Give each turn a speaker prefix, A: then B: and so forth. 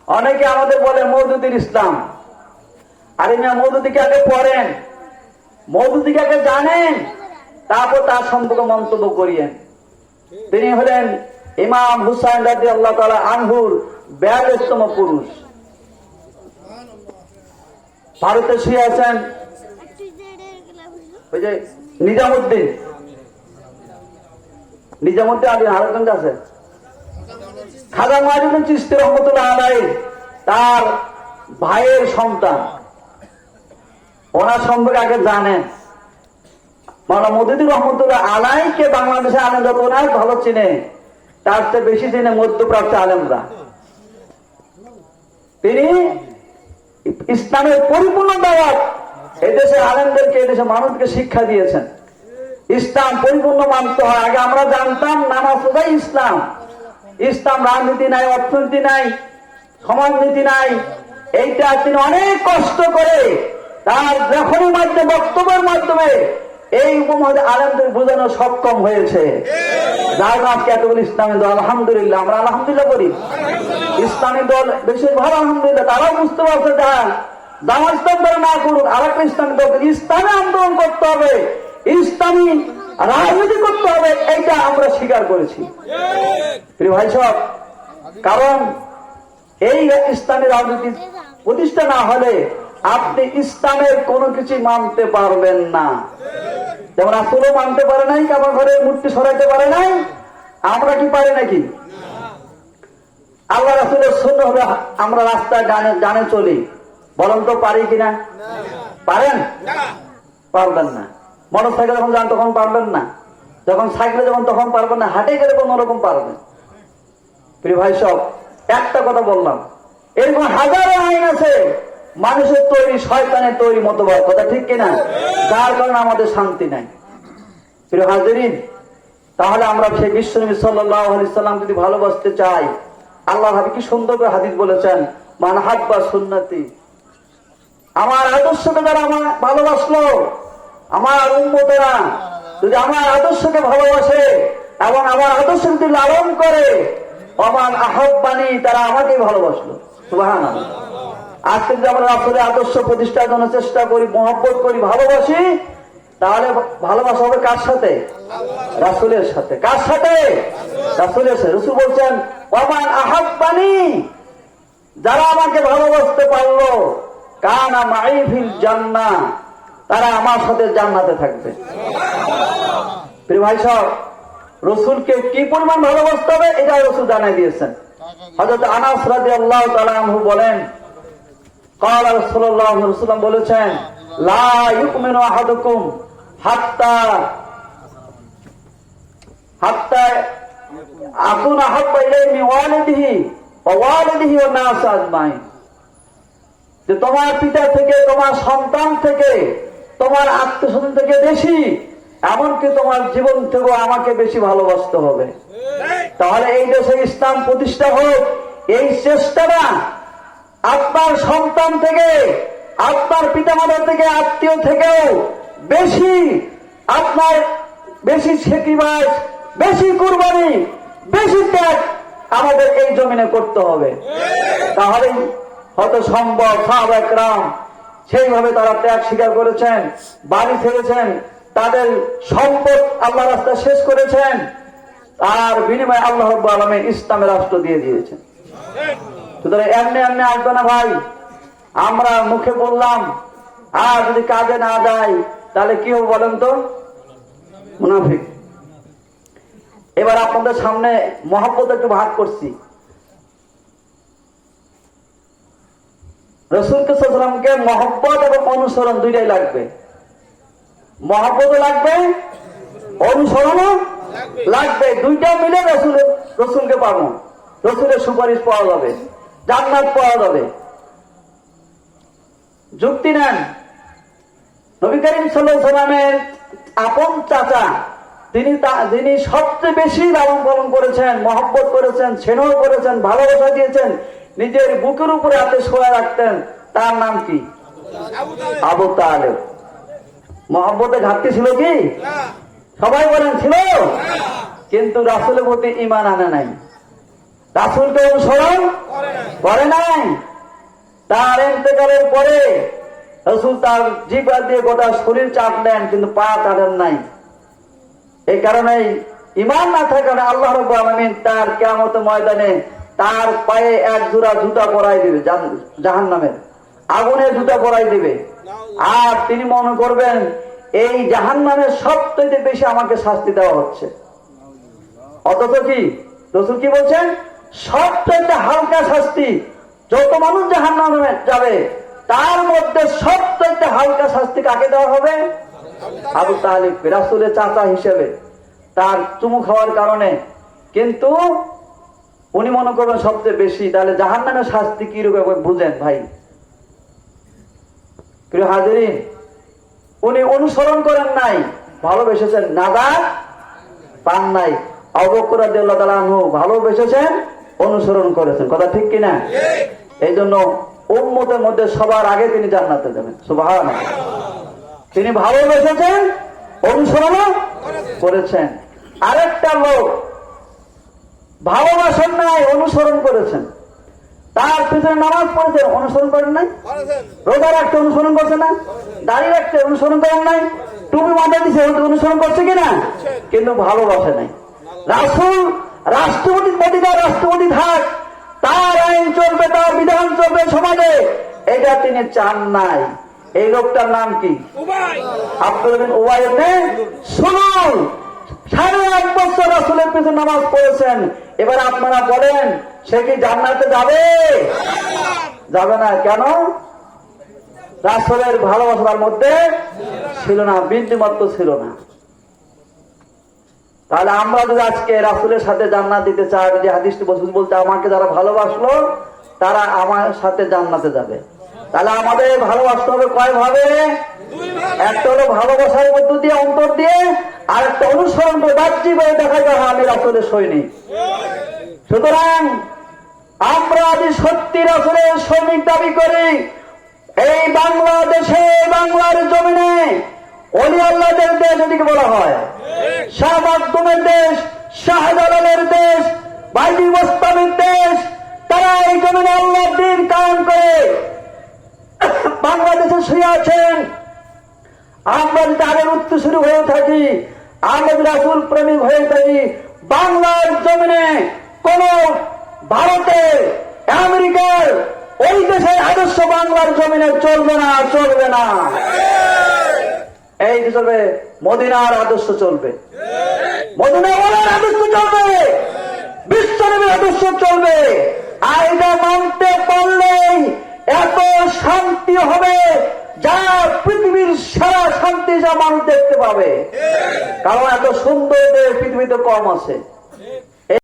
A: অনেকে আমাদের বলে মওদুদীর ইসলাম। আরে মিয়া, মওদুদীকে আগে পড়েন, মওদুদীকে আগে জানেন, তারপর তার সম্পর্কে মন্তব্য করিয়েন। তিনি হলেন ইমাম হুসাইন রাদিয়াল্লাহু তাআলা আনহুর 42তম পুরুষ। ভারতে শুয়ে আছেন ওই যে নিজামুদ্দিন আলী আরেকজন আছে, খাজা মঈনুদ্দিন চিশতি রহমাতুল্লাহ আলাইহি তার ভাইয়ের সন্তান। ওনার সম্পর্কে আগে জানেন। মাওলানা মওদুদী রহমাতুল্লাহ আলাইহিকে বাংলাদেশে আলেম যত অনেক ভালো চিনে, তার চেয়ে বেশি চিনে মধ্যপ্রাচ্যের আলেমরা। তিনি ইসলামের পরিপূর্ণ দাওয়াত এদেশের আলেমদেরকে, এদেশের মানুষকে শিক্ষা দিয়েছেন। ইসলাম পরিপূর্ণ মানতে হয়। আগে আমরা জানতাম নামাজ রোজাই ইসলাম। ইসলাম রাজনীতি নাই, অর্থনীতি নাই, সমাজনীতি নাই। এইটা তিনি অনেক কষ্ট করে তার লেখনের মাধ্যমে, বক্তব্যের মাধ্যমে এই উপমহাদেশ আলেমদের বোঝানো সক্ষম হয়েছে। যার আজকে এতগুলো ইসলামী দল, আলহামদুলিল্লাহ, আমরা আলহামদুলিল্লাহ করি। ইসলামী দল বেশি ভালো, আলহামদুলিল্লাহ। তারাও বুঝতে পারছে জামাত ইসলাম দল না করুক, আর একটা ইসলামী দল ইসলামে আন্দোলন করতে হবে, ইসলামী রাজনীতি করতে হবে, এইটা আমরা স্বীকার করেছি প্রিয় ভাই সব। কারণ এই ইসলামী রাজনীতি প্রতিষ্ঠা না হলে আপনি ইসলামের কোনো কিছু মানতে পারবেন না। যেমন রাসূলও মানতে পারে নাই, কাবা ঘরের মূর্তি সরাইতে পারে নাই, আমরা কি পারি নাকি? আল্লাহ রাসূলের সুন্নাহ হলে আমরা রাস্তায় গানে চলি, বলেন তো পারি কিনা? পারেন? পারবেন না। মোটরসাইকেল যখন যান তখন পারবেন না, যখন সাইকেলে যখন তখন পারবেন না, হাঁটে গেলে কোন রকম পারবেন। প্রিয় ভাই সব, একটা কথা বললাম, এরকম হাজারো আইন আছে মানুষের তৈরি, শয়তানের তৈরি মতবাদ, কথা ঠিক কিনা? যার কারণে আমাদের শান্তি নাই। প্রিয় হাজিরিন, তাহলে আমরা সেই বিশ্বনবী সাল্লাল্লাহু আলাইহি সাল্লাম যদি ভালোবাসতে চাই, আল্লাহ হাবিব কি সুন্দর করে হাদিস বলেছেন, মান হাব্বা সুন্নতি, আমার আদর্শকে যারা আমার ভালোবাসলো, আমার উম্মতেরা যদি আমার আদর্শকে ভালোবাসে এবং আমার আদর্শ যদি লালন করে, অমান আহাব্বানি, তারা আমাকে ভালোবাসলো। সুবহানাল্লাহ। আজকে যদি আমরা রাসূলের আদর্শ প্রতিষ্ঠার জন্য চেষ্টা করি, মহব্বত করি, ভালোবাসি, তাহলে ভালোবাসা হবে কার সাথে? রাসূলের সাথে। কার সাথে? রাসূলের সাথে। রাসূল বলছেন, অমান আহাব্বানি, যারা আমাকে ভালোবাসতে পারলো, কানা মাই ফিল জান্নাহ, তারা আমার সাথে জান্নাতে থাকবে। প্রিয় ভাই সব, রাসূলকে কি পরিমাণ ভালোবাসতে হবে এটা রাসূল জানাই দিয়েছেন। হযরত আনাস রাদিয়াল্লাহু তাআলা আনহু বলেন, ক্বালা রাসূলুল্লাহ সাল্লাল্লাহু আলাইহি ওয়াসাল্লাম বলেছেন, লা ইউমিনু আহাদুকুম হাত্তা আকুনা আহাব্বা ইলাইহি মিন ওয়ালিদিহি ওয়া ওয়ালিদিহি ওয়ান নাস আজমাইন, যে তোমার পিতা থেকে, তোমার সন্তান থেকে, তোমার আত্মীয়স্বজন থেকে বেশি, এমনকি তোমার জীবন থেকে আমাকে বেশি ভালোবাসতে হবে। তাহলে এই দেশে ইসলাম প্রতিষ্ঠা হোক, এই চেষ্টাটা আপনার সন্তান থেকে, আপনার পিতামাতা থেকে, আত্মীয় থেকেও বেশি, আপনার বেশি সেক্রিফাইস, বেশি কুরবানি, বেশি ত্যাগ আমাদের এই জমিনে করতে হবে। তাহলে হয়তো সম্ভব। সাহাবা একরাম সেইভাবে তারা ত্যাগ স্বীকার করেছেন, বাড়ি ছেড়েছেন, তাদের সম্পদ আল্লাহ রাস্তায় শেষ করেছেন, আর বিনিময়ে আল্লাহ রাব্বুল আলামিন ইসলামের রাষ্ট্র দিয়ে দিয়েছেন। সুতরাং এমনি এমনি আসবে না ভাই। আমরা মুখে বললাম, আর যদি কাজে না যায় তাহলে কি হবে বলেন তো? মুনাফিক। এবার আপনাদের সামনে মহব্বত একটু ভাগ করছি। রাসূলকে সাল্লাল্লাহু আলাইহি ওয়াসাল্লামকে মহব্বত এবং অনুসরণ দুইটাই লাগবে। মহব্বতও লাগবে, অনুসরণও লাগবে। দুইটা মিলে রাসূলকে পাবো, রাসূলের সুপারিশ পাওয়া যাবে, জান্নাত পাওয়া যাবে। যুক্তি নেন, নবী করিম সাল্লাল্লাহু আলাইহি ওয়াসাল্লামের আপন চাচা, যিনি সবচেয়ে বেশি লালন পালন করেছেন, মহব্বত করেছেন, স্নেহ করেছেন, ভালোবাসা দিয়েছেন, নিজের বুকের উপরে হাতে শোয়া রাখতেন, তার নাম কি? আবু তালেব। মহব্বতে ঘাটতি ছিল কি? সবাই বলেন ছিল। কিন্তু রাসূলের প্রতি ঈমান আনে নাই। রাসূলকে অনুসরণ করে নাই। তার ইন্তেকালের পরে রাসূল তার জিহ্বা দিয়ে গোটা শরীর চাটলেন, কিন্তু পা চাটেন নাই। এই কারণেই ঈমান না থাকার কারণে আল্লাহ রাব্বুল আলামিন তার কিয়ামতের ময়দানে তার পায়ে এক জোড়া জুতা পরাই দিবে, জাহান্নামের আগুনের জুতা পরাই দিবে। আর তিনি মনে করবেন এই জাহান্নামের সবচেয়ে বেশি আমাকে শাস্তি দেওয়া হচ্ছে। অথচ কি রাসূল কি বলছেন? সবচেয়ে হালকা শাস্তি, যত মানুষ জাহান্নামে যাবে তার মধ্যে সবচেয়ে হালকা শাস্তি কাকে দেওয়া হবে? আবু তালিব, রাসূলের চাচা হিসেবে তার চুমু খাওয়ার কারণে। কিন্তু উনি মনে করবেন সবচেয়ে বেশি। তাহলে জাহান্নামের শাস্তি কি রূপে বুঝেন ভাই? প্রিয় হাজিরিন, উনি অনুসরণ করেন নাই, ভালোবেসেছেন, নাজাত পান নাই। আবু বকর রাদিয়াল্লাহু তাআলা আনহু ভালোবেসেছেন, অনুসরণ করেছেন। কথা ঠিক কিনা? এই জন্য উম্মতের মধ্যে সবার আগে তিনি জান্নাতে যাবেন। সুবহানাল্লাহ। তিনি ভালোবেসেছেন, অনুসরণ করেছেন। আরেকটা লোক ভালোবাসেন নাই, অনুসরণ করেছেন। তার পিছনে নামাজ পড়েছেন, অনুসরণ করেন নাই। রোজা রাখতে অনুসরণ করছে না, দাড়ি রাখতে অনুসরণ করেন নাই, টুপি মাথা দিছে অনুসরণ করছে কিনা, কিন্তু ভালোবাসে নাই। রাসূল রাষ্ট্রপতি প্রতিটা রাষ্ট্রপতি থাক, তার আইন চলবে, তার বিধান চলবে সমাজে, এটা তিনি চান নাই। এই লোকটার নাম কি? আব্দুল্লাহ বিন উবাই ইবনে সুলুল। 8.5 বছর রাসূলের পিছনে নামাজ পড়েছেন। এবার আপনারা বলেন সে কি জান্নাতে যাবে? যাবে না। কেন? রাসূলের ভালোবাসার মধ্যে ছিল না, বিন্দুমাত্র ছিল না। তাহলে আমরা যদি আজকে রাসূলের সাথে জান্নাত দিতে চাই, যে হাদিসটি বলতে আমাকে যারা ভালোবাসলো তারা আমার সাথে জান্নাতে যাবে, তাহলে আমাদের ভালোবাসতে হবে কয় ভাবে? একটা হলো ভালোবাসার মধ্য দিয়ে, অন্তর দিয়ে, আর একটা অনুসরণ করে বাহ্যিক ভাবে দেখা যায় আমি রাসূলের সৈনিক। সুতরাং আমরা যদি সত্যি রাসূলের সৈনিক দাবি করি, এই বাংলাদেশে, বাংলার জমিনে ওলি আল্লাহদের দেশ এদিকে বলা হয়, শাহ মাকদুমের দেশ, শাহজালালের দেশ, বাইজিদ বোস্তামির দেশ, তারা এই জমিনে আল্লাহর দ্বীন কায়েম করে বাংলাদেশে শুয়ে আছেন। আমরা যদি আগের উত্তরসূরি হয়ে থাকি, আমরা যদি রাসূল প্রেমিক হয়ে থাকি, বাংলার জমিনে কোন ভারতের, আমেরিকার, ওই দেশের আদর্শ বাংলার জমিনে চলবে না, চলবে না। এই চলবে মদিনার আদর্শ, চলবে মদিনার আদর্শ, চলবে বিশ্বনবীর আদর্শ, চলবে। আর এটা মানতে পারলেই এত শান্তি হবে যা পৃথিবীর সারা শান্তি যা মানুষ দেখতে পাবে। কারণ এত সুন্দর দেশ পৃথিবীতে কম আছে।